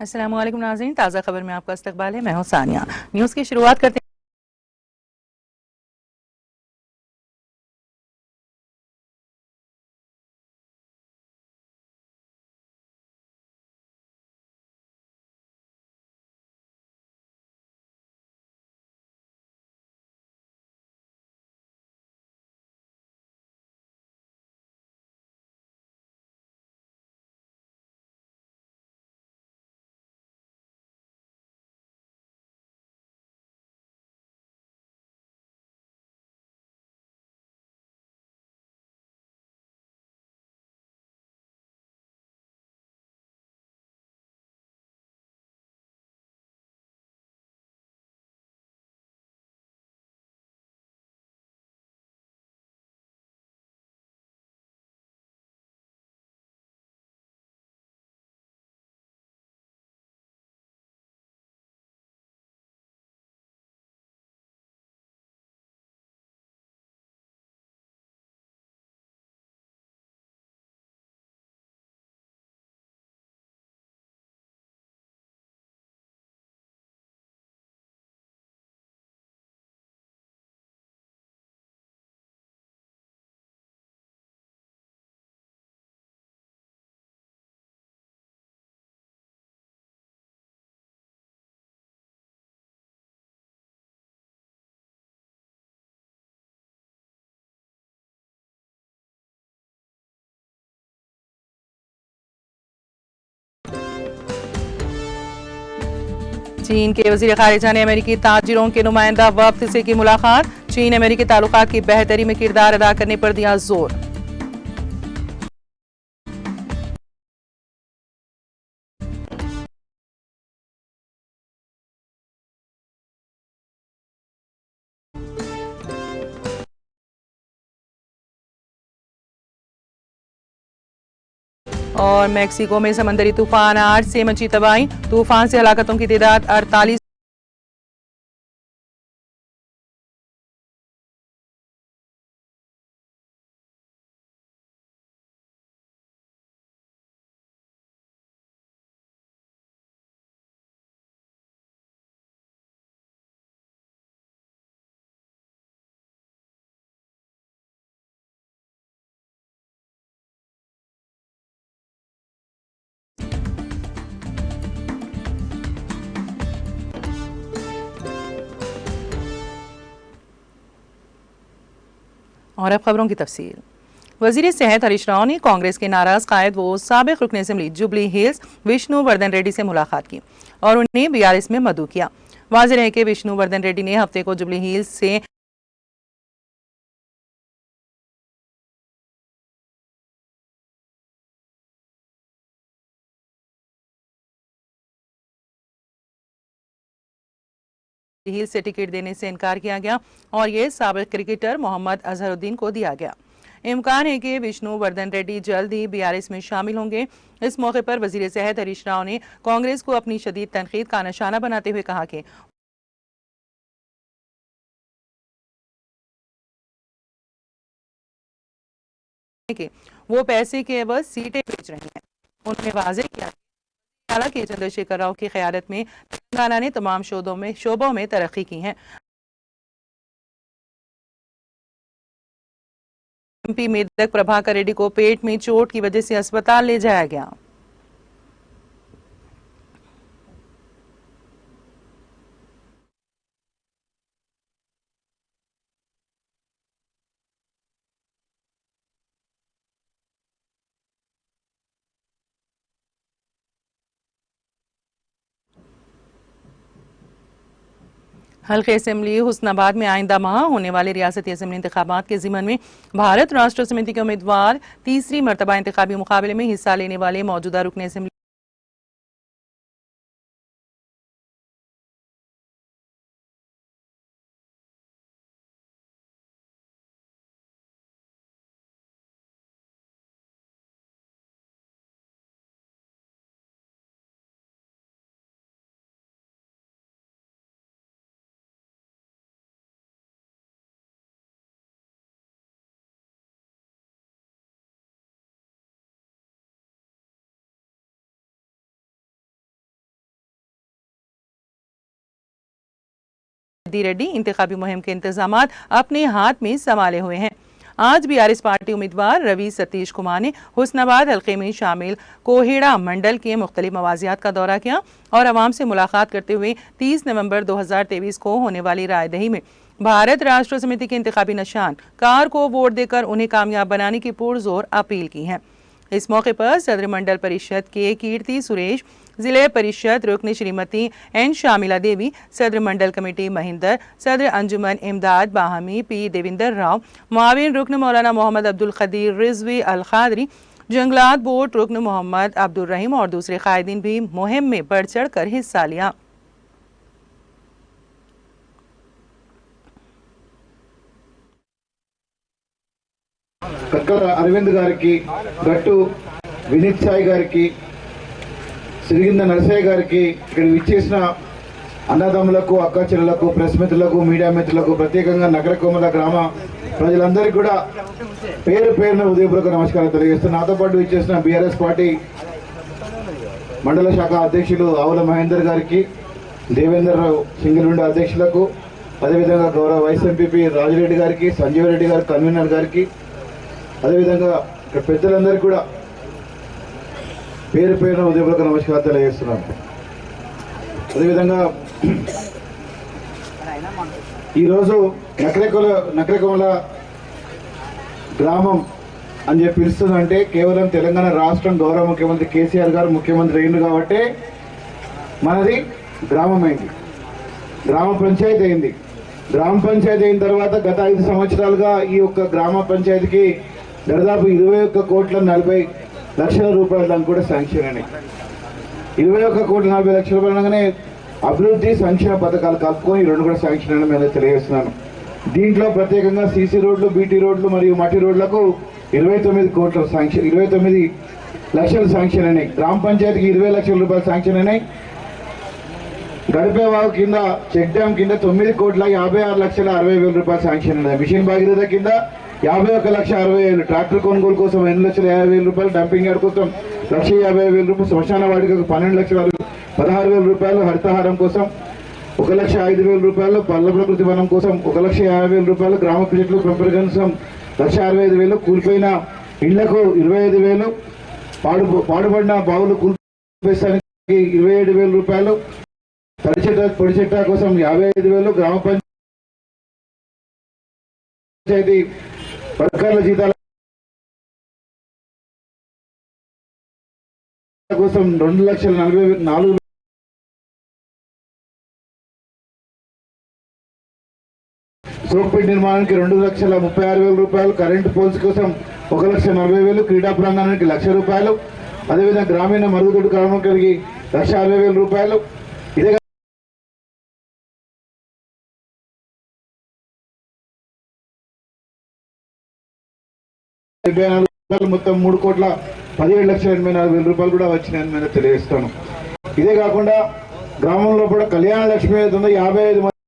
अस्सलाम वालेकुम नाज़रीन, ताज़ा खबर में आपका इस्तकबाल है। मैं हूं सानिया। न्यूज़ की शुरुआत करते हैं। चीन के वज़ीर ख़ारिजा ने अमेरिकी ताजिरों के नुमाइंदा वफ़द से की मुलाकात। चीन अमेरिकी ताल्लुकात की बेहतरी में किरदार अदा करने पर दिया जोर। और मेक्सिको में समंदरी तूफान 8 से मची तबाही। तूफान से हलाकतों की तादाद 48। और अब खबरों की तफसील। वजीर सेहत हरीश राव ने कांग्रेस के नाराज कायद व साबिक रुकन assembly jubilee hills Vishnu Vardhan Reddy से मुलाकात की और उन्हें बीआरएस में मदऊ किया। वाज़ेह है कि विष्णु वर्धन रेड्डी ने हफ्ते को जुबली हिल्स से हिल से टिकट देने से इनकार किया गया और ये साबिक क्रिकेटर मोहम्मद अजहरुद्दीन को दिया गया। इम्कान है कि विष्णु वर्धन रेड्डी जल्द ही बीआरएस में शामिल होंगे। इस मौके पर वजीर सेहत हरीश राव ने कांग्रेस को अपनी शदीद तनकीद का निशाना बनाते हुए कहा कि वो पैसे के एवज सीटें बेच रहे हैं। उन्होंने वाजे किया हालांकि चंद्रशेखर राव की क़यादत में तेलंगाना ने तमाम शोबों में तरक्की की है। एमपी मेदक प्रभाकर रेड्डी को पेट में चोट की वजह से अस्पताल ले जाया गया। हल्के असम्बली हुस्नाबाद में आइंदा माह होने वाले रियासती असम्बली इंतखाबात के ज़िमन में भारत राष्ट्र समिति के उम्मीदवार तीसरी मरतबा इंतखाबी मुकाबले में हिस्सा लेने वाले मौजूदा रुकन असम्बली जद्दी रेड्डी इंतखाबी मुहिम के इंतजामात अपने हाथ में संभाले हुए हैं। आज बीआरएस पार्टी उम्मीदवार रवि सतीश कुमार ने हुस्नाबाद हल्के में शामिल कोहेड़ा मंडल के मुख्तलिफ मवाजियात का दौरा किया और आवाम से मुलाकात करते हुए 30 नवंबर 2023 को होने वाली रायदही में भारत राष्ट्र समिति के इंतखाबी निशान कार को वोट देकर उन्हें कामयाब बनाने की पुरजोर अपील की है। इस मौके पर सदर मंडल परिषद के कीर्ति सुरेश, जिले परिषद रुकन श्रीमती एन शामिला देवी, सदर मंडल कमेटी महिंदर, सदर अंजुमन इमदाद बाहमी पी देविंदर राव, मुआविन रुकन मौलाना मोहम्मद अब्दुल खदीर रिजवी अल खादरी, जंगलात बोर्ड रुकन मोहम्मद अब्दुल रहीम और दूसरे कायदीन भी मुहिम में बढ़ चढ़ कर हिस्सा लिया। कक्कल अरविंद गारिकी, गट्टू विनीत साई गारिकी, సిరిగింద నరసయ్య గారికి, ఇక్కడ విచ్చేసిన అన్నదమ్ములకు, అక్క చెల్లెలకు, ప్రెస్ మిత్రులకు, మీడియా మిత్రులకు, ప్రత్యేకంగా నగర కోమల గ్రామ ప్రజలందరికీ కూడా పేరు పేరున ఉదయపూర్వక నమస్కారం తెలియజేస్తున్నాను. నాతో పాటు విచ్చేసిన బీఆర్ఎస్ పార్టీ మండల శాఖ అధ్యక్షులు ఆవుల మహేందర్ గారికి, దేవేందర్ రావు సింగిల్ అధ్యక్షులకు, అదేవిధంగా గౌరవ వైస్ ఎంపీపీ రాజిరెడ్డి గారికి, సంజీవ్ రెడ్డి గారు కన్వీనర్ గారికి, అదేవిధంగా ఇక్కడ పెద్దలందరికీ కూడా పేరు పేరున ఉదయపూర్వక నమస్కారం తెలియజేస్తున్నాను. అదేవిధంగా ఈరోజు నకరేకొమల గ్రామం అని చెప్పి పిలుస్తుందంటే కేవలం తెలంగాణ రాష్ట్రం గౌరవ ముఖ్యమంత్రి కేసీఆర్ గారు ముఖ్యమంత్రి అయింది కాబట్టి మనది గ్రామం అయింది, గ్రామ పంచాయతీ అయింది. గ్రామ పంచాయతీ అయిన తర్వాత గత 5 సంవత్సరాలుగా ఈ యొక్క గ్రామ పంచాయతీకి దాదాపు 21,40,00,000 రూపాయలు దానికి కూడా శాంక్షన్ అయినాయి. 21,40,00,000 రూపాయలు అనగానే అభివృద్ధి సంక్షేమ పథకాలు కలుపుకొని ఈ రెండు కూడా శాంక్షన్ అయినా నేను తెలియజేస్తున్నాను. దీంట్లో ప్రత్యేకంగా సీసీ రోడ్లు, బీటీ రోడ్లు మరియు మట్టి రోడ్లకు 29 లక్షలు శాంక్షన్ అయినాయి. గ్రామ పంచాయతీకి 20 లక్షల రూపాయలు శాంక్షన్ అయినాయి. గడిపేవాగు కింద చెక్ డ్యామ్ కింద 9,56,60,000 రూపాయలు శాంక్షన్ అయినాయి. మిషన్ భాగీరథ కింద 51,60,000, ట్రాక్టర్ కొనుగోలు కోసం 8,50,000 రూపాయలు, డంపింగ్ యార్డ్ కోసం 1,50,000 రూపాయలు, శ్మశాన వాటికి 12,16,000 రూపాయలు, హరితహారం కోసం 1,05,000 రూపాయలు, పల్ల ప్రకృతి వనం కోసం 1,50,000 రూపాయలు, గ్రామ ప్రజలు పెంపకం కోసం 1,65,000, కూలిపోయిన ఇళ్లకు 25,000, పాడుపడిన బావులు కూల్పేస్తానికి 27,000 రూపాయలు, పొడి చెట్ట కోసం 55,000, గ్రామ పంచాయతీ వర్కర్ల జీతాల కోసం 2,44,000, సోక్పేట నిర్మాణానికి 2,36,000 రూపాయలు, కరెంటు పోల్స్ కోసం 1,40,000, క్రీడా ప్రాంగణానికి 1,00,000 రూపాయలు, అదేవిధంగా గ్రామీణ మరుగుదొడ్డి కార్మికులకి 1,60,000 రూపాయలు, ఇదే 74 మొత్తం 3,17,84,000 రూపాయలు కూడా వచ్చినాయని నేను తెలియజేస్తాను. ఇదే కాకుండా గ్రామంలో కూడా కళ్యాణ లక్ష్మి అవుతుందో 55 మంది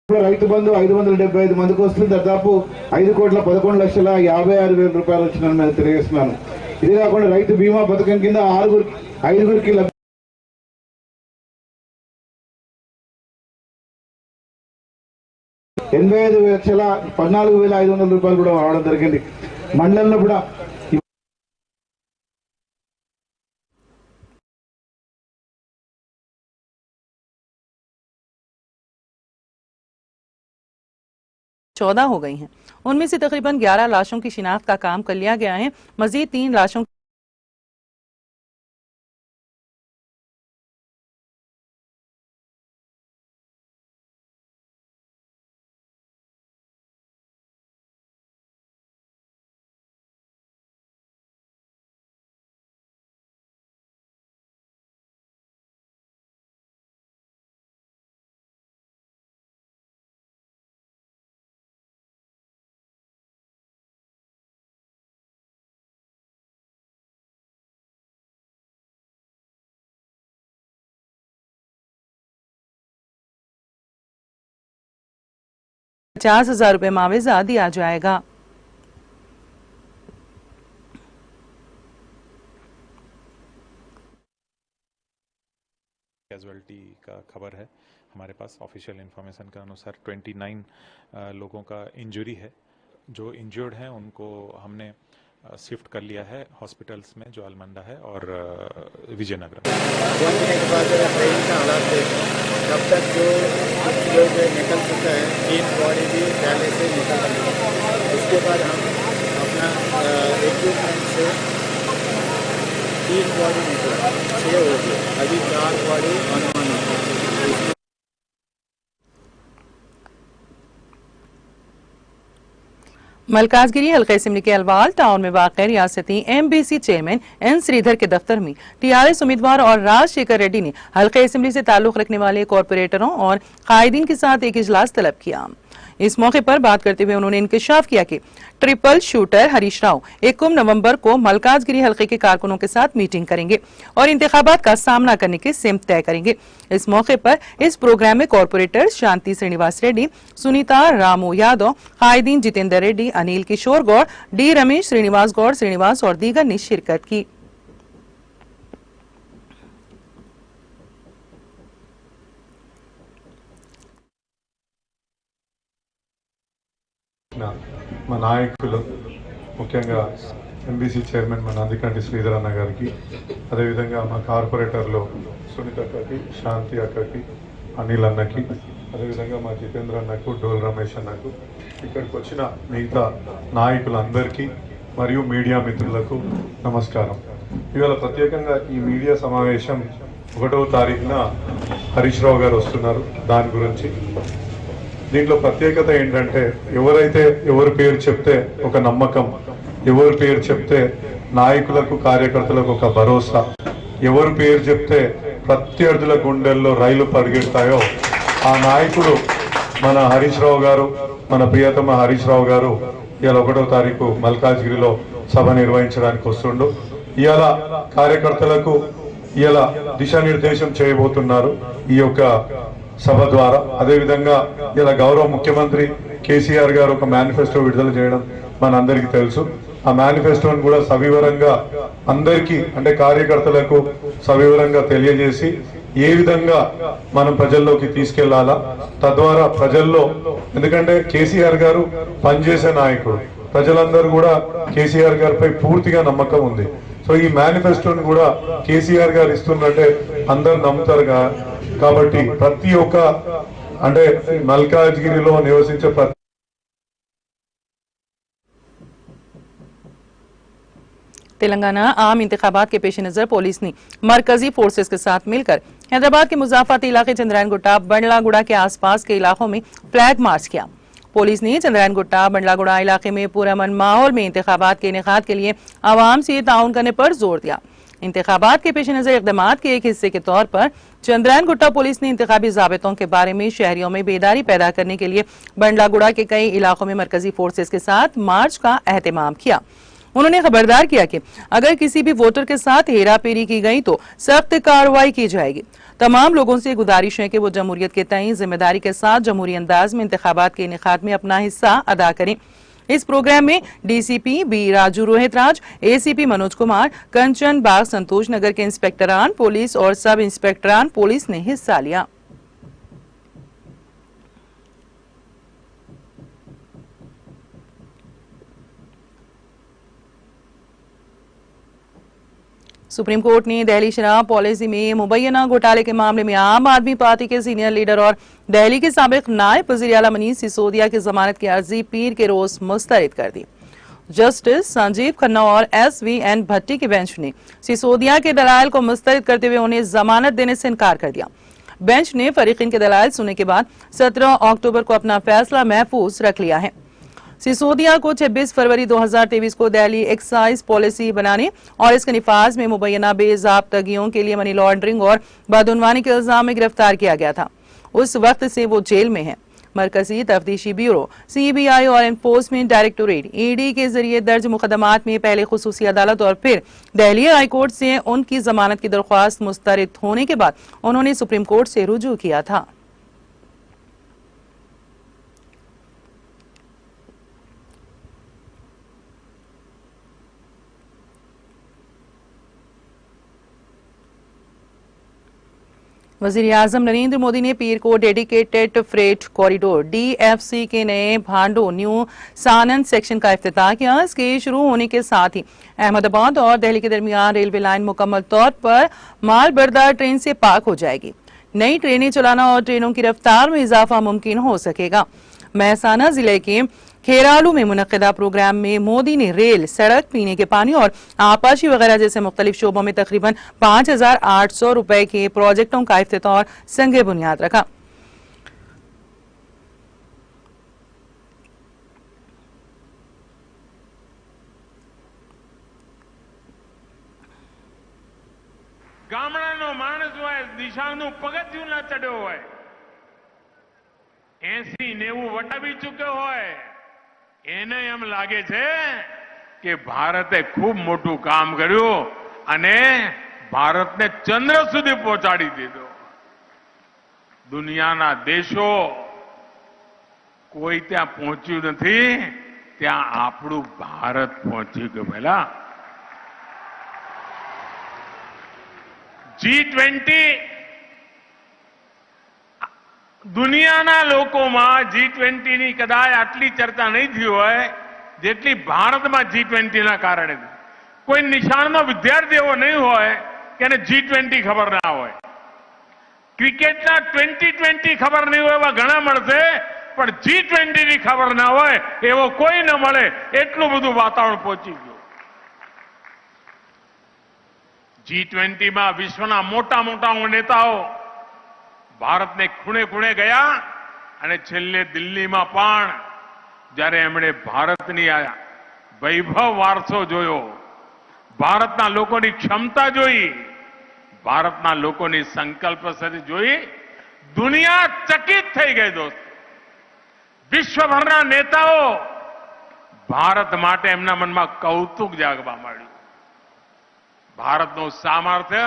'రైతు బంధు' 575 మందికి వస్తుంది. దాదాపు 5,11,56,000 రూపాయలు వచ్చినాయని నేను తెలియజేస్తున్నాను. ఇదే కాకుండా రైతు బీమా పథకం కింద 5గురికి 85,14,500 రూపాయలు కూడా రావడం జరిగింది. మండలంలో కూడా चौदह हो गई हैं। उनमें से तकरीबन 11 लाशों की शिनाख्त का काम कर लिया गया है। मजीद 3 लाशों ₹50,000 मुआवजा दिया जाएगा। कैजुअलिटी का खबर है हमारे पास। ऑफिशियल इन्फॉर्मेशन के अनुसार 29 लोगों का इंजरी है। जो इंजर्ड हैं उनको हमने शिफ्ट कर लिया है हॉस्पिटल्स में, जो अलमंडा है और विजयनगर। पहुंचने के बाद अगर ट्रेन का हालात देखें तब तक जो निकल चुका है, 3 बॉडी भी पहले से निकल चुकी है। उसके बाद हम अपना इक्विपमेंट से 3 बॉडी निकला, 6 हो गए, अभी 4 बॉडी अनुमान है। मलकाजगिरी हल्का असेंबली के अलवाल टाउन में वाक़ रियासती MBC चेयरमैन N श्रीधर के दफ्तर में TRS उम्मीदवार और राजशेखर रेड्डी ने हल्का असेंबली से ताल्लुक रखने वाले कॉरपोरेटरों और कायदीन के साथ एक इजलास तलब किया। इस मौके पर बात करते हुए उन्होंने इंकशाफ किया कि ट्रिपल शूटर हरीश राव 21 नवंबर को मलकाजगिरी हल्के के कारकुनों के साथ मीटिंग करेंगे और इंतखाबात का सामना करने की सिमत तय करेंगे। इस मौके पर इस प्रोग्राम में कॉरपोरेटर शांति श्रीनिवास रेड्डी, सुनीता रामू यादव, कायदीन जितेंद्र रेड्डी, अनिल किशोर गौड़, डी रमेश, श्रीनिवास गौड़ श्रीनिवास और दीगर ने शिरकत की। మా నాయకులు ముఖ్యంగా MBC చైర్మన్ మా నందికంటి శ్రీధర్ అన్న గారికి, అదేవిధంగా మా కార్పొరేటర్లు సునీత అక్కకి, శాంతి అక్కకి, అనిల్ అన్నకి, అదేవిధంగా మా జితేంద్ర అన్నకు, డోల్ రమేష్ అన్నకు, ఇక్కడికి వచ్చిన మిగతా నాయకులందరికీ మరియు మీడియా మిత్రులకు నమస్కారం। ఇవాళ ప్రత్యేకంగా ఈ మీడియా సమావేశం 1వ తారీఖున హరీష్ రావు గారు వస్తున్నారు, దాని గురించి। దీంట్లో ప్రత్యేకత ఏంటంటే ఎవరైతే ఎవరి పేరు చెప్తే ఒక నమ్మకం, ఎవరి పేరు చెప్తే నాయకులకు కార్యకర్తలకు ఒక భరోసా, ఎవరి పేరు చెప్తే ప్రత్యర్థుల గుండెల్లో రైలు పరిగెడతాయో ఆ నాయకుడు మన హరీష్ రావు గారు, మన ప్రియతమ హరీష్ రావు గారు ఇవాళ 1వ తారీఖు మల్కాజ్గిరిలో సభ నిర్వహించడానికి వస్తుండు। ఇవాళ కార్యకర్తలకు ఇవాళ దిశానిర్దేశం చేయబోతున్నారు ఈ యొక్క సభ ద్వారా। అదేవిధంగా ఇలా గౌరవ ముఖ్యమంత్రి కేసీఆర్ గారు ఒక మేనిఫెస్టో విడుదల చేయడం మనందరికీ తెలుసు। ఆ మేనిఫెస్టోని కూడా సవివరంగా అందరికీ అంటే కార్యకర్తలకు సవివరంగా తెలియజేసి ఏ విధంగా మనం ప్రజల్లోకి తీసుకెళ్లాలా, తద్వారా ప్రజల్లో, ఎందుకంటే కేసీఆర్ గారు పనిచేసే నాయకుడు, ప్రజలందరూ కూడా కేసీఆర్ గారిపై పూర్తిగా నమ్మకం ఉంది। సో ఈ మేనిఫెస్టోని కూడా కేసీఆర్ గారు ఇస్తున్నట్టే అందరు నమ్ముతారు కాబట్టి ప్రతి ఒక్క అంటే మల్కాజ్గిరిలో నివసించే तेलंगाना आम इंतखाबात के पेश नजर पुलिस ने मरकजी फोर्सेस के साथ मिलकर हैदराबाद के मुजाफाती इलाके चंद्रायन गुट्टा, बंडलागुड़ा के आसपास के इलाकों में फ्लैग मार्च किया। पुलिस ने चंद्रायन गुट्टा, बंडलागुड़ा इलाके में पुरअमन माहौल में इंतखाबात के इनेकाद के लिए आवाम से ताउन करने पर जोर दिया। इंतखाबात के पेश नजर इक़दामात के एक हिस्से के तौर पर चंद्रायन गुट्टा पुलिस ने इंतखाबी ज़ाबितों के बारे में शहरियों में बेदारी पैदा करने के लिए बंडलागुड़ा के कई इलाकों में मरकजी फोर्सेस के साथ मार्च का एहतमाम किया। उन्होंने खबरदार किया कि अगर किसी भी वोटर के साथ हेरा फेरी की गई तो सख्त कार्रवाई की जाएगी। तमाम लोगों से गुजारिश है कि वो जमहूरियत के तय जिम्मेदारी के साथ जमहूरी अंदाज में इंतखाबात के इनेकाद में अपना हिस्सा अदा करें। इस प्रोग्राम में DCP B Raju Rohit Raj, ACP Manoj Kumar, कंचन बाग संतोष नगर के इंस्पेक्टरान पुलिस और सब इंस्पेक्टरान पुलिस ने हिस्सा लिया। सुप्रीम कोर्ट ने दिल्ली शराब पॉलिसी में मुबैना घोटाले के मामले में आम आदमी पार्टी के सीनियर लीडर और दिल्ली के साबिक नायब वज़ीर आला मनीष सिसोदिया की जमानत की अर्जी पीर के रोज मुस्तरद कर दी। जस्टिस संजीव खन्ना और SVN भट्टी की बेंच ने सिसोदिया के दलाइल को मुस्तरद करते हुए उन्हें जमानत देने से इनकार कर दिया। बेंच ने फरीकीन के दलाइल सुनने के बाद 17 अक्टूबर को अपना फैसला महफूज रख लिया है। सिसोदिया को 26 फरवरी 2023 को दिल्ली एक्साइज पॉलिसी बनाने और इसके निफाज में मुबैना बेज़ाब्तगियों के लिए मनी लॉन्ड्रिंग और बदउनवानी के इल्जाम में गिरफ्तार किया गया था। उस वक्त से वो जेल में है। मरकजी तफ्तीशी ब्यूरो CBI और एनफोर्समेंट डायरेक्टोरेट ED के जरिए दर्ज मुकदमात में पहले खुसूसी अदालत और फिर दिल्ली हाई कोर्ट से उनकी जमानत की दरख्वास्त मुस्तरद होने के बाद उन्होंने सुप्रीम कोर्ट से रुजू किया था। वज़ीर आज़म नरेंद्र मोदी ने पीर को डेडिकेटेड फ्रेट कॉरिडोर DFC के नए भांडो न्यू सानंद सेक्शन का इफ्तिताह किया। इसके शुरू होने के साथ ही अहमदाबाद और दिल्ली के दरमियान रेलवे लाइन मुकम्मल तौर पर माल बरदार ट्रेन से पाक हो जाएगी। नई ट्रेनें चलाना और ट्रेनों की रफ्तार में इजाफा मुमकिन हो सकेगा। महसाना जिले के खेरालू में मुनक्किदा प्रोग्राम में मोदी ने रेल, सड़क, पीने के पानी और आपाशी वगैरह जैसे मुख्तलिफ शोबों में तकरीबन 5,800 रुपए के प्रोजेक्टों का इफ्तिताह और संगे बुनियाद रखा। ગામડાનો માણસ હોય દિશાનું પગથિયું ના ચડ્યો હોય 80-90 વટાવી ચૂક્યો હોય એને એમ લાગે છે કે ભારતે ખૂબ મોટું કામ કર્યું અને ભારતને ચંદ્ર સુધી પહોંચાડી દીધો। દુનિયાના દેશો કોઈ ત્યાં પહોંચ્યું નથી, ત્યાં આપણું ભારત પહોંચી ગયું। પહેલા G20 દુનિયાના લોકોમાં G20 ની કદાચ આટલી ચર્ચા નહીં થઈ હોય જેટલી ભારતમાં G20 ના કારણે। કોઈ નિશાળનો વિદ્યાર્થી એવો નહીં હોય કે એને G20 ખબર ના હોય। ક્રિકેટના 2020 ખબર નહીં હોય એવા ઘણા મળશે, પણ G20 ની ખબર ના હોય એવો કોઈ ન મળે। એટલું બધું વાતાવરણ પહોંચી ગયું। G20 માં વિશ્વના મોટા મોટા નેતાઓ ભારતને ખૂણે ખૂણે ગયા અને છેલ્લે દિલ્હીમાં પણ જ્યારે એમણે ભારતની આ વૈભવ વારસો જોયો, ભારતના લોકોની ક્ષમતા જોઈ, ભારતના લોકોની સંકલ્પ શક્તિ જોઈ, દુનિયા ચકિત થઈ ગઈ। દોસ્ત, વિશ્વભરના નેતાઓ ભારત માટે એમના મનમાં કૌતુક જાગવા માંડ્યું। ભારતનું સામર્થ્ય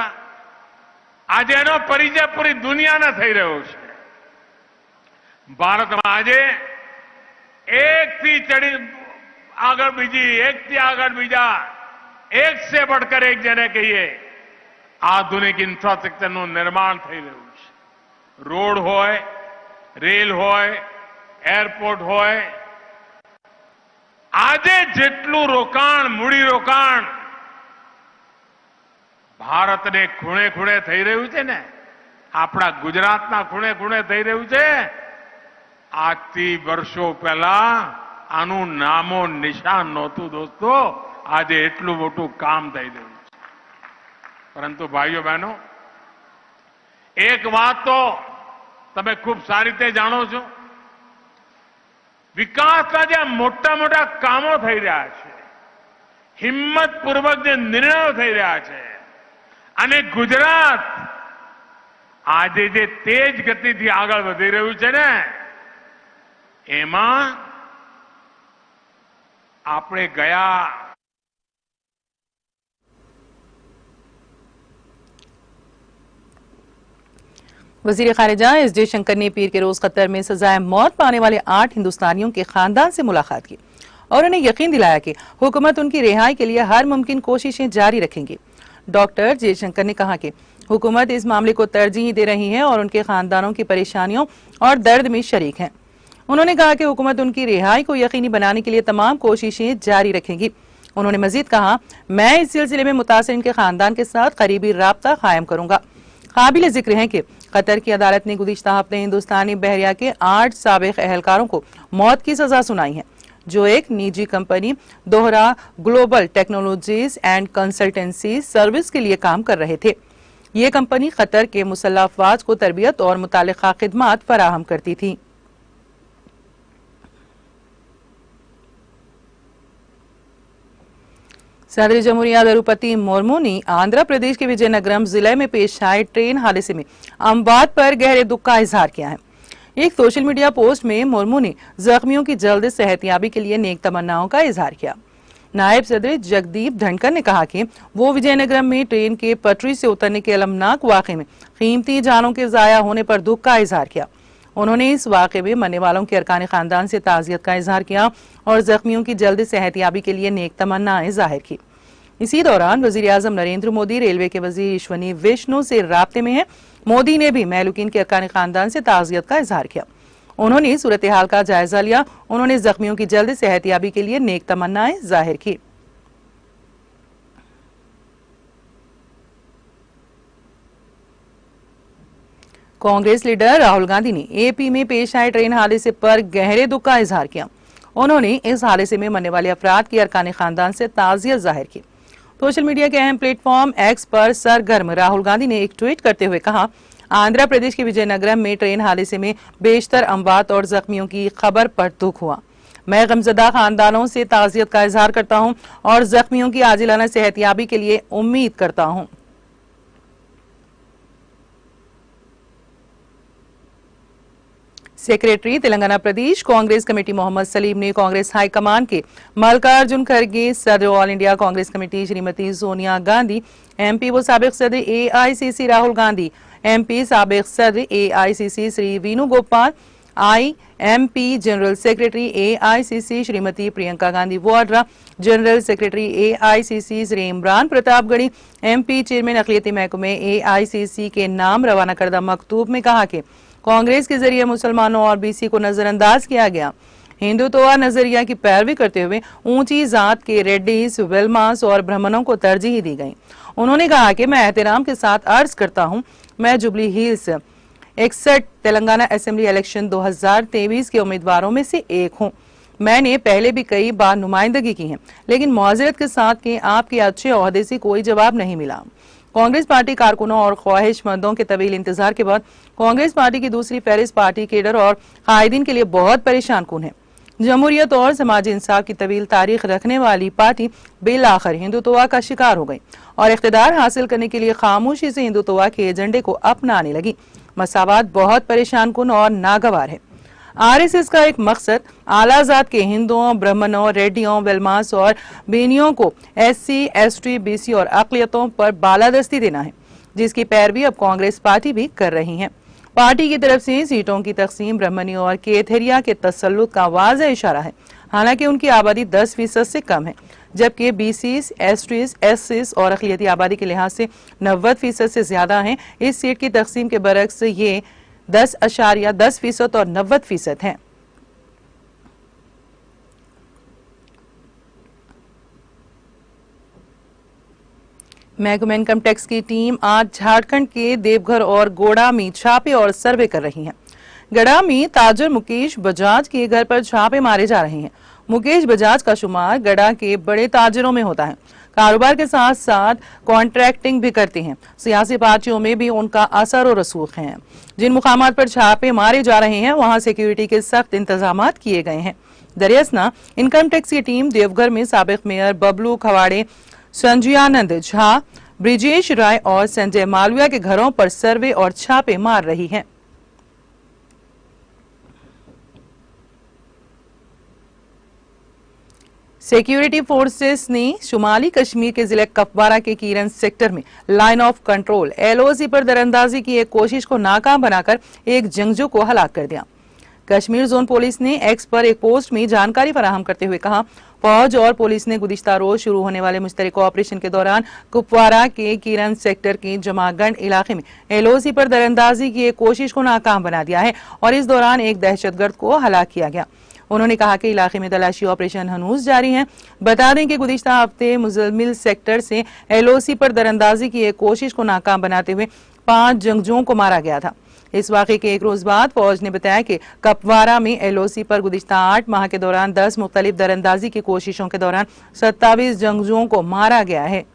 આજે એનો પરિચય પૂરી દુનિયાને થઈ રહ્યો છે। ભારતમાં આજે એકથી ચડી આગળ બીજી, એકથી આગળ બીજા, એક से बढ़कर एक જેને કહીએ આધુનિક ઇન્ફ્રાસ્ટ્રક્ચરનું निर्माण થઈ રહ્યું છે। રોડ હોય, રેલ હોય, એરપોર્ટ હોય, આજે જેટલું રોકાણ, મૂડી રોકાણ ભારતને ખૂણે ખૂણે થઈ રહ્યું છે ને, આપણા ગુજરાતના ખૂણે ખૂણે થઈ રહ્યું છે। આજથી વર્ષો પહેલા આનું નામો નિશાન નહોતું। દોસ્તો, આજે એટલું મોટું કામ થઈ રહ્યું છે। પરંતુ ભાઈઓ બહેનો, એક વાત તો તમે ખૂબ સારી રીતે જાણો છો, વિકાસના જે મોટા મોટા કામો થઈ રહ્યા છે, હિંમતપૂર્વક જે નિર્ણયો થઈ રહ્યા છે, અને ગુજરાત આજે જે તેજ ગતિથી આગળ વધી રહ્યું છે ને, એમાં આપણે ગયા वजीर खारिजा एस जयशंकर ने पीर के रोज कतर में सजाए मौत पाने वाले 8 हिंदुस्तानियों के खानदान से मुलाकात की और उन्हें यकीन दिलाया कि हुकूमत उनकी रिहाई के लिए हर मुमकिन कोशिशें जारी रखेंगी। डॉक्टर जयशंकर ने कहा कि हुकूमत इस मामले को तरजीह दे रही है और उनके खानदानों की परेशानियों और दर्द में शरीक है। उन्होंने कहा कि हुकूमत उनकी रिहाई को यकीनी बनाने के लिए तमाम कोशिशें जारी रखेगी। उन्होंने मजीद कहा, मैं इस सिलसिले में मुतासिरीन के खानदान के साथ करीबी राब्ता कायम करूंगा। काबिल जिक्र है कि कतर की अदालत ने गुज़िश्ता हफ्ते हिंदुस्तानी बहरिया के 8 साबिक अहलकारों को मौत की सजा सुनाई है, जो एक निजी कंपनी दोहरा global technologies and consultancy service के लिए काम कर रहे थे। ये कंपनी कतर के मुसल्लह अफवाज को तरबियत और मुतालिका खिदमात फराहम करती थी। सदर जमहूरिया द्रौपदी मुर्मू ने आंध्र प्रदेश के विजयनगरम जिले में पेश आए ट्रेन हादसे में अमवात पर गहरे दुख का इजहार किया है। एक सोशल मीडिया पोस्ट में मुर्मू ने जख्मियों की जल्द सेहतयाबी के लिए नेक तमन्नाओं का इजहार किया। नायब सदर जगदीप धनखड़ ने कहा कि वो विजयनगरम में ट्रेन के पटरी से उतरने के अलमनाक वाक़े में कीमती जानों के जाया होने पर दुख का इजहार किया। उन्होंने इस वाक़े में मरने वालों के अरकान खानदान से ताज़ियत का इजहार किया और जख्मियों की जल्द सेहतयाबी के लिए नेक तमन्नाएं जाहिर की। इसी दौरान वजीर आजम नरेंद्र मोदी रेलवे के वजीर अश्विनी वैष्णव से राब्ते में हैं। मोदी ने भी महलूकीन के अरकान खानदान से ताज़ियत का इजहार किया। उन्होंने सूरत हाल का जायजा लिया। उन्होंने जख्मियों की जल्द सेहतियाबी के लिए नेक तमन्नाएं जाहिर की। कांग्रेस लीडर राहुल गांधी ने एपी में पेश आए ट्रेन हादसे पर गहरे दुख का इजहार किया। उन्होंने इस हादसे में मरने वाले अफराद की अरकान खानदान से ताज़ियत जाहिर की। सोशल मीडिया के अहम प्लेटफॉर्म एक्स पर सरगर्म राहुल गांधी ने एक ट्वीट करते हुए कहा, आंध्र प्रदेश के विजयनगरम में ट्रेन हादसे में बेशतर अमवात और जख्मियों की खबर पर दुख हुआ। मैं गमजदा खानदानों से ताज़ियत का इजहार करता हूं और जख्मियों की आजिलाना सेहतियाबी के लिए उम्मीद करता हूं। सेक्रेटरी तेलंगाना प्रदेश कांग्रेस कमेटी मोहम्मद सलीम ने कांग्रेस हाईकमान के मल्लिकार्जुन खड़गे, सदर all India Congress committee Shrimati Sonia Gandhi, MP व साबिक सदर एआईसीसी राहुल गांधी, एमपी साबिक सदर एआईसीसी श्री वेणुगोपाल, आईएमपी general secretary AICC Shrimati Priyanka Gandhi Vadra, general secretary AICC Shri Imran Pratapgarhi, MP chairman अक़लियती महकमे एआईसीसी के नाम रवाना करदा मकतूब में कहा कि कांग्रेस के जरिए मुसलमानों और बीसी को नजरअंदाज किया गया। हिंदुत्व नजरिया की पैरवी करते हुए ऊंची जात के रेड्डीज, वेलमास और ब्राह्मणों को तरजीह दी गई। उन्होंने कहा कि मैं एहतराम के साथ अर्ज करता हूं, मैं jubilee hills 61 Telangana assembly election 2023 के उम्मीदवारों में से एक हूं। मैंने पहले भी कई बार नुमाइंदगी की है, लेकिन मुआज़रत के साथ कि आपके अच्छे ओहदे से कोई जवाब नहीं मिला। कांग्रेस पार्टी कारकुनों और ख्वाहिशमंदों के तवील इंतजार के बाद कांग्रेस पार्टी की दूसरी फहरिस्त पार्टी केडर और कायदीन के लिए बहुत परेशान कुन है। जमहूरियत और समाजी इंसाफ की तवील तारीख रखने वाली पार्टी बेलाखिर हिंदुत्व का शिकार हो गई और इख्तिदार हासिल करने के लिए खामोशी से हिंदुत्व के एजेंडे को अपनाने लगी। मसावात बहुत परेशान कुन और नागवार है। आरएसएस का एक मकसद आला जात के हिंदुओं, ब्राह्मणों, रेड्डियों, वेलमास और बेनियों को एससी, एसटी, बीसी और अक़लियतों पर बालादस्ती देना है, जिसकी पैरवी अब कांग्रेस पार्टी भी कर रही है। पार्टी की तरफ से सीटों की तकसीम ब्राह्मणियों और केथरिया के तसल्लुत का वाज़ेह इशारा है। हालांकि उनकी आबादी 10% से कम है, जबकि बीसीस, एसटीज, एससीज और अक़लियती आबादी के लिहाज से 90% से ज्यादा है। इस सीट की तकसीम के बरक्स ये 10.10% और 90% हैं। महकमा इनकम टैक्स की टीम आज झारखंड के देवघर और गोड़ा में छापे और सर्वे कर रही है। गड़ा में ताजर मुकेश बजाज के घर पर छापे मारे जा रहे हैं। मुकेश बजाज का शुमार गड़ा के बड़े ताजरों में होता है। कारोबार के साथ साथ कॉन्ट्रैक्टिंग भी करते हैं। सियासी पार्टियों में भी उनका असर और रसूख है। जिन मुकामात पर छापे मारे जा रहे हैं वहां सिक्योरिटी के सख्त इंतजाम किए गए हैं। दरियासना इनकम टैक्स की टीम देवघर में साबिक मेयर बबलू खवाड़े, संजयानंद झा, ब्रिजेश राय और संजय मालविया के घरों पर सर्वे और छापे मार रही है। सिक्योरिटी फोर्सेस ने शुमाली कश्मीर के जिले कपवारा के कीरन सेक्टर में लाइन ऑफ कंट्रोल एलओसी पर दरअंदाजी की एक कोशिश को नाकाम बनाकर एक जंगजू को हलाक कर दिया। कश्मीर जोन पुलिस ने एक्स पर एक पोस्ट में जानकारी फराहम करते हुए कहा, फौज और पुलिस ने गुज़िश्ता रोज शुरू होने वाले मुश्तरका ऑपरेशन के दौरान कुपवारा के कीरन सेक्टर के जमागंड इलाके में एलओसी पर दरअंदाजी की एक कोशिश को नाकाम बना दिया है और इस दौरान एक दहशतगर्द को हलाक किया गया। उन्होंने कहा कि इलाके में तलाशी ऑपरेशन हनूज जारी है। बता दें कि गुज़िश्ता हफ्ते मुजम्मिल सेक्टर से एलओसी पर दरअंदाजी की एक कोशिश को नाकाम बनाते हुए 5 जंगजुओं को मारा गया था। इस वाक़े के एक रोज बाद फौज ने बताया कि कपवारा में एलओसी पर गुज़िश्ता 8 माह के दौरान 10 मुख्तलिफ दरअंदाजी की कोशिशों के दौरान 27 जंगजुओं को मारा गया है।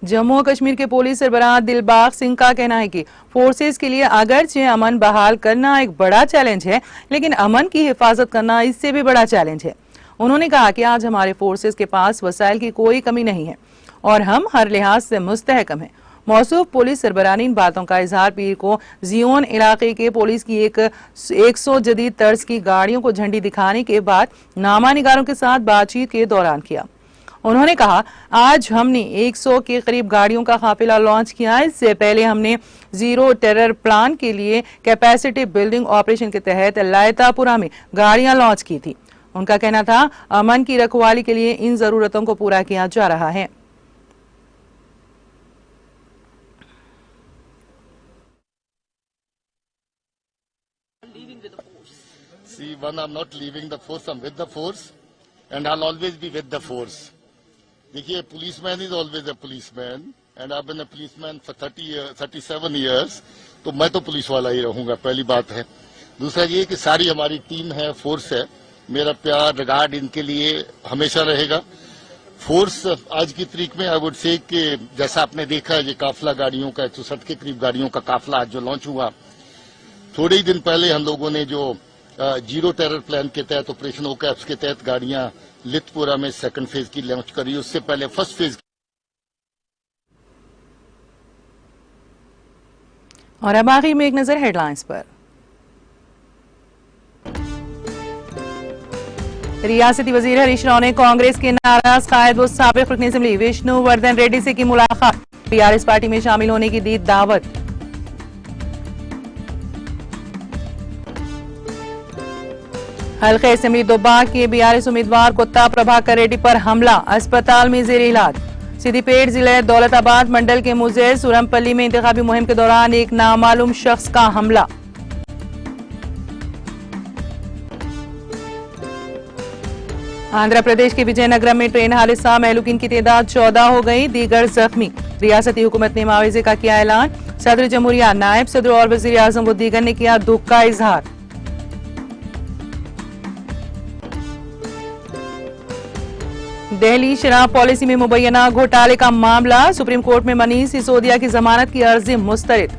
जम्मू और कश्मीर के पुलिस सरबराह दिलबाग सिंह का कहना है कि फोर्सेस के लिए अगरचे अमन बहाल करना एक बड़ा चैलेंज है, लेकिन अमन की हिफाजत करना इससे भी बड़ा चैलेंज है। उन्होंने कहा कि आज हमारे फोर्सेस के पास वसाइल की कोई कमी नहीं है और हम हर लिहाज से मुस्तहकम हैं। मौसूफ पुलिस सरबराह ने इन बातों का इजहार पीर को जियोन इलाके के पुलिस की 100 जदीद तर्ज की गाड़ियों को झंडी दिखाने के बाद नामा निगारों के साथ बातचीत के दौरान किया। उन्होंने कहा, आज हमने 100 के करीब गाड़ियों का काफिला लॉन्च किया। इससे पहले हमने जीरो टेरर प्लान के लिए कैपेसिटी बिल्डिंग ऑपरेशन के तहत लायतापुरा में गाड़ियां लॉन्च की थी। उनका कहना था, अमन की रखवाली के लिए इन जरूरतों को पूरा किया जा रहा है। See, one, I'm not leaving the force, I'm with the force, and I'll always be with the force. देखिए, policeman is always a policeman, and I've been a policeman for 37 years, तो मैं तो पुलिस वाला ही रहूंगा, पहली बात है। दूसरा ये कि सारी हमारी टीम है, फोर्स है, मेरा प्यार रिगार्ड इनके लिए हमेशा रहेगा। फोर्स आज की तारीख में आई वुड से कि जैसा आपने देखा ये काफिला गाड़ियों का 160 के करीब गाड़ियों का काफिला आज जो लॉन्च हुआ, थोड़े ही दिन पहले हम लोगों ने जो जीरो टेरर प्लान के तहत ऑपरेशन ओकैप्स के तहत गाड़ियां लितपुरा में सेकंड फेज की लॉन्च करी, उससे पहले फर्स्ट फेज। और अब आखिर में एक नजर हेडलाइंस पर। रियासती वजीर हरीश राव ने कांग्रेस के नाराज कायद व साबिक रुकन असेंबली विष्णु वर्धन रेड्डी से की मुलाकात, बीआरएस पार्टी में शामिल होने की दी दावत। हल्के असेंबली दोबा के बीआरएस उम्मीदवार कुत्ता प्रभाकर रेड्डी पर हमला, अस्पताल में जेर इलाज। सिद्दीपेट जिले दौलताबाद मंडल के मुजेर सुरमपल्ली में इंतखाबी मुहिम के दौरान एक नामालूम शख्स का हमला। आंध्र प्रदेश के विजयनगरम में ट्रेन हादसा, महलूकीन की तादाद 14 हो गई, दीगर जख्मी। रियासती हुकूमत ने मुआवजे का किया ऐलान। सदर जमहूरिया, नायब सदर और वजीर आजम वो दीगर ने किया दुख का इजहार। दिल्ली शराब पॉलिसी में मुबैना घोटाले का मामला, सुप्रीम कोर्ट में मनीष सिसोदिया की जमानत की अर्जी मुस्तरद।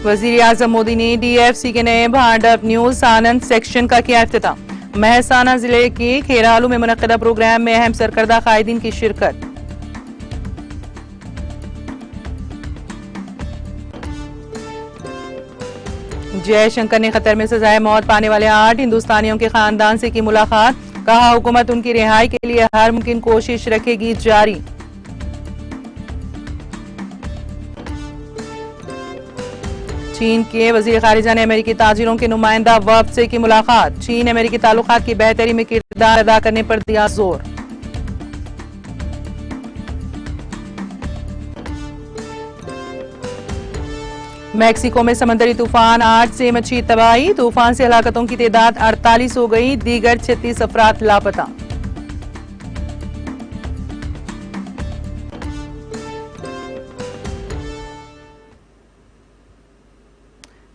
वजीर आजम मोदी ने डीएफसी के नए भांडप न्यूज आनंद सेक्शन का किया इफ्तिताह। महसाना जिले के खेरालू में मुनक्किदा प्रोग्राम में अहम सरकर्दा कायदीन की शिरकत। जयशंकर ने कतर में सजाए मौत पाने वाले 8 हिंदुस्तानियों के खानदान से की मुलाकात, कहा हुकूमत उनकी रिहाई के लिए हर मुमकिन कोशिश रखेगी जारी। चीन के वजीर खारिजा ने अमेरिकी ताजिरों के नुमाइंदा वफ्द से की मुलाकात, चीन अमेरिकी ताल्लुकात की बेहतरी में किरदार अदा करने पर दिया जोर। मैक्सिको में समंदरी तूफान 8 से मची तबाही, तूफान से हलाकतों की तादाद 48 हो गई, दीगर 36 अफराद लापता।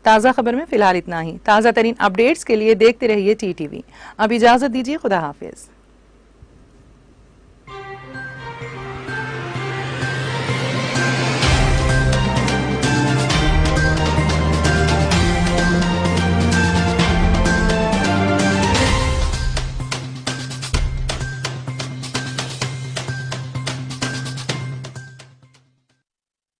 ताजा खबर में फिलहाल इतना ही। ताजा तरीन अपडेट्स के लिए देखते रहिए टीटीवी। अब इजाजत दीजिए, खुदा हाफिज।